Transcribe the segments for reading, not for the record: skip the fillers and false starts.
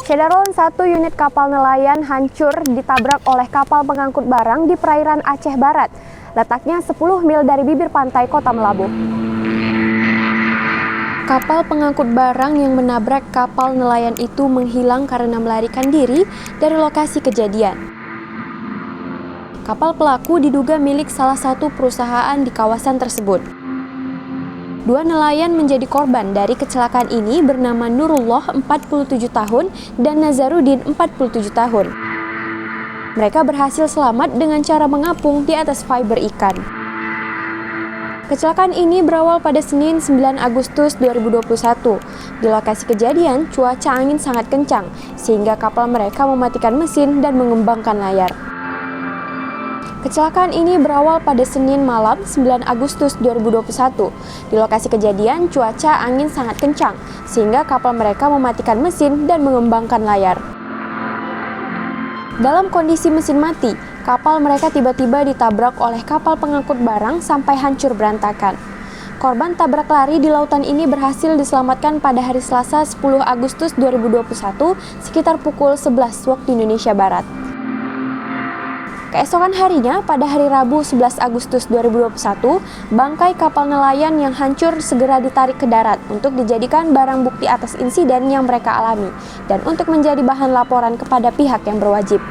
Syederoun, satu unit kapal nelayan hancur ditabrak oleh kapal pengangkut barang di perairan Aceh Barat. Letaknya 10 mil dari bibir pantai Kota Melabuh. Kapal pengangkut barang yang menabrak kapal nelayan itu menghilang karena melarikan diri dari lokasi kejadian. Kapal pelaku diduga milik salah satu perusahaan di kawasan tersebut. Dua nelayan menjadi korban dari kecelakaan ini bernama Nurullah 47 tahun dan Nazarudin 47 tahun. Mereka berhasil selamat dengan cara mengapung di atas fiber ikan. Kecelakaan ini berawal pada Senin 9 Agustus 2021. Di lokasi kejadian, cuaca angin sangat kencang sehingga kapal mereka mematikan mesin dan mengembangkan layar. Kecelakaan ini berawal pada Senin malam 9 Agustus 2021. Di lokasi kejadian, cuaca angin sangat kencang, sehingga kapal mereka mematikan mesin dan mengembangkan layar. Dalam kondisi mesin mati, kapal mereka tiba-tiba ditabrak oleh kapal pengangkut barang sampai hancur berantakan. Korban tabrak lari di lautan ini berhasil diselamatkan pada hari Selasa 10 Agustus 2021 sekitar pukul 11 waktu Indonesia Barat. Keesokan harinya, pada hari Rabu 11 Agustus 2021, bangkai kapal nelayan yang hancur segera ditarik ke darat untuk dijadikan barang bukti atas insiden yang mereka alami dan untuk menjadi bahan laporan kepada pihak yang berwajib.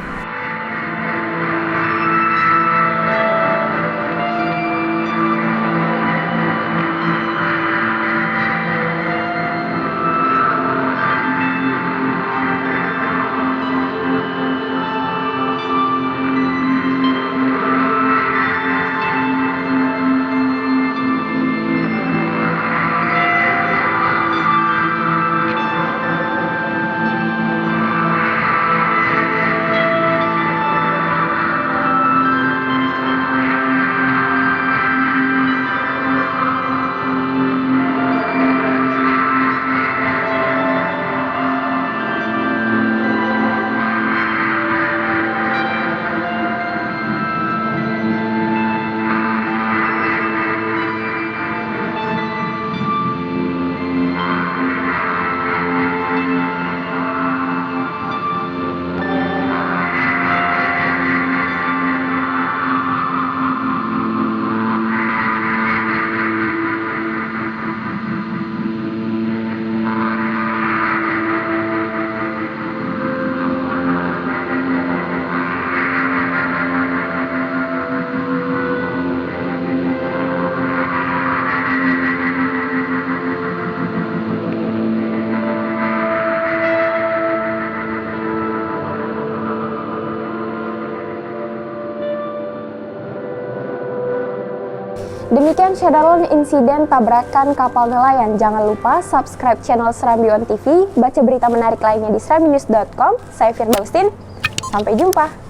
Demikian Syederoun insiden tabrakan kapal nelayan. Jangan lupa subscribe channel Serambi On TV, baca berita menarik lainnya di serambinews.com. Saya Firdaustin, sampai jumpa.